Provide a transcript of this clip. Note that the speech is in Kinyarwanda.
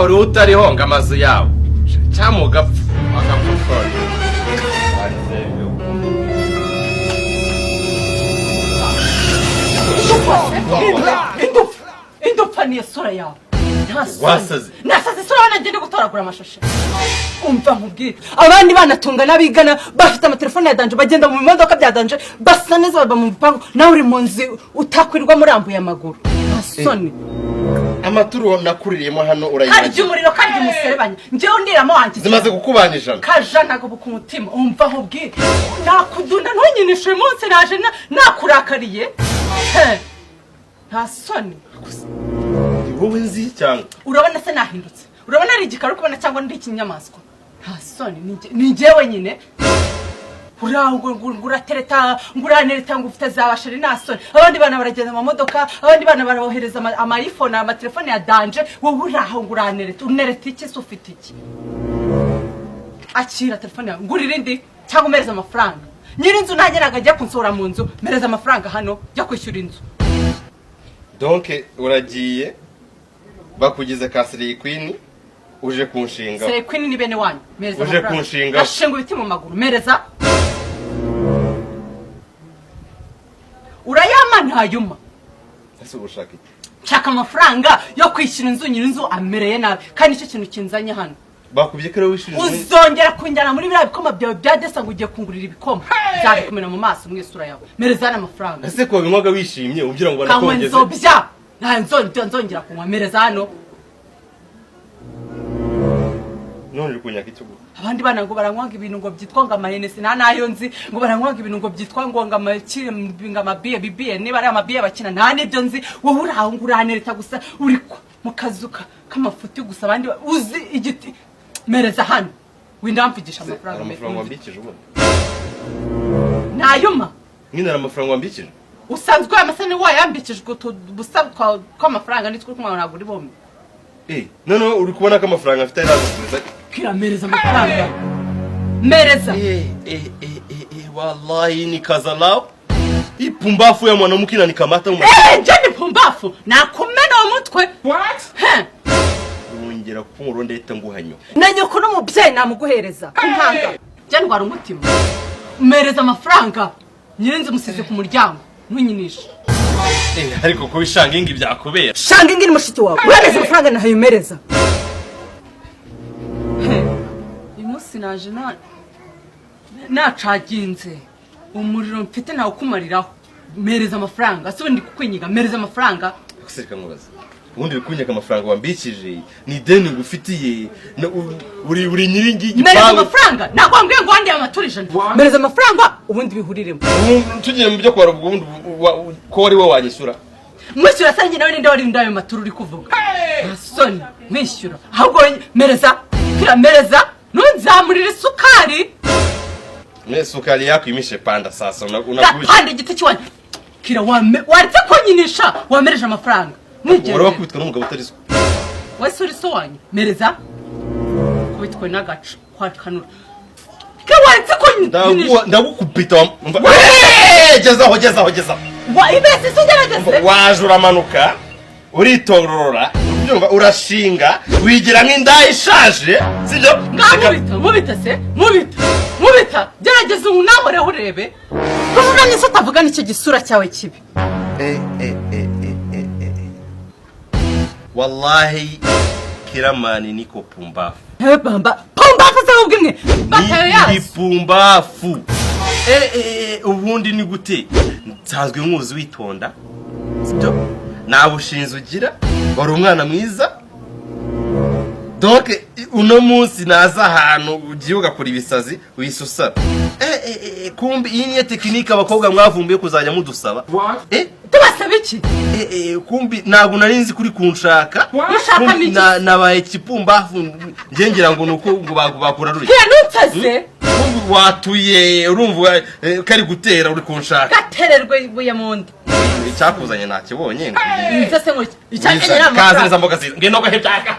uri utariho ngo amazu yawe cyangwa ugapfa akapfa indupfa niyo sura yawe wasaze nasaze sura wana ngende gutoragura amashusho umva nkubwire abandi banatunga nabigana bafite amatelefone ya danje bagenda mu modoka bya danje basa neza baba mu bipangu nawe uri mu nzi utakwirwa murambuye amaguru asoni amaturu nakuririyemo hano urayibaje kandi umuriro kandi umuserebanya njewe ndiramo wanjye zimaze kukubanijana kajana go ku mutima umva nkubwire nakudunda ntunyinishe umunsi naje nakurakariye nta soni wowe nzi cyangwa urabona se nahindutse urabona ari igikaru kubona cyangwa ndi ikinyamaswa nta soni ni njyewe nyine uratereta nguranereta ngo ufite zabashari nta soni abandi bana baragenda mu modoka abandi bana barabohereza ama iPhone ama telefone ya danje wowe uraho nguranereta unereta iki se ufite iki akira telefone yawe ngurira indi cyangwa umereza amafaranga nyiri inzu ntageraga ajya kunsura mu nzu mereza amafaranga hano jya kwishyura inzu donc uragiye bakugize ka Slay Queen uje kunshinga Slay Queen ni bene wanyu mereza uje kunshinga ashinga ibiti mu maguru mereza urayama ntayuma ese ushaka iki chaka amafaranga yo kwishyura inzu nyiri inzu amereye nabi kandi icyo kintu kinzanye hano bakubye ko wishyura uzongera kunjyana muri biriya bikoma byawe byadesa ngo ugiye kungurira ibikoma byabikumena mu maso mwisura yawe mereza n'amafaranga ese ko binywaga wishimye ugira ngo banakongeze nzobya nzongera kunywa mereza hano none kunyaka icyo abandi bana ngo baranywaga ibintu ngo byitwa ngo amahenesi nta nayo nzi ngo baranywaga ibintu ngo byitwa ngo amabiye bibiye niba ari amabiye bakina nta nibyo nzi wowe uraho nguranereta gusa uri mu kazuka k'amafuti gusa abandi uzi igiti mereza hano windamvugisha amafaranga wambikije ubu nayuma nyine amafaranga wambikije usanzwe amasane wayambikijwe busa kw'amafaranga nitwe kumwana ntabwo uri bombe none uri kubona ko amafaranga afite aragusubiza kira mereza amafaranga mereza wallahi ni kazalao ipumbafu ya mwanamke na nikamata jani pumbafu nakumena umutwe what ongera kumuro ndeta nguhanyo nanyoko no mubyeyi namuguhereza kuntanga jani gwara umutima mereza amafaranga nyirinze musize ku muryango ntunyinisha ariko ko bishanga ingi byakubera shanga ingi ni mushiki wawe urabeza amafaranga nahayomereza imusi naje nacaginze umuriro mfite nawe kumariraho mereza amafaranga ase ndi kukwinyiga mereza amafaranga kusirika nkubaza ubundi bikunyaka amafaranga wambikije ni deni ngufitiye uri nyiringi igipangu mereza amafaranga nakwambwiye ngo wandi amaturije mereza amafaranga ubundi bihuriremo tugiye mu byo kwara ubundi ko wari we wanyisura mwishyura sangi nawe ninde wari ndayo maturu uri kuvuga soni mwishyura ahubwo mereza kira mereza nunzamurira isukari sukari yako imishe panda sasa unakubisha panda igiti kiwanyu kira waretse kunyinisha wamereje amafaranga nigeze wari wakubitwa n'umugabo utari so wese uri so wanyu mereza kubitwe n'agacu kwakanura ke waretse kunyinisha ndagukubita gezaho wa ibese sugerageze wajura manuka uritororora ubyumva urashinga wigira nk'inda ishaje sibyo mubita se mubita gerageza unahore urebe kuvuga nise utavuga n'icyo gisura cyawe kibi wallahi kiramani niko pumbafu pumbafu se ubwimwe batayo yazo ni pumbafu ubundi ni gute nsanzwe nkuzi witonda sibyo nabushinze ugira wari umwana mwiza donc uno munsi naza ahantu ugiye ugakora ibisazi wisusara kumbi iyi niyo tekinike abakobwa mwavumbuye kuzajya mudusaba tubasaba iki kumbi ntabwo nari nzi kuri kunshaka nabaye kipumbafu ngira ngo nuko ngo bakura ruri nutsaze watuye urumva kari gutera uri kunshaka gatererwe buye mundi icyakuzanye nakibonye ngo nzase ngo icyakenera kaze neza mboga ngeno gahe byaka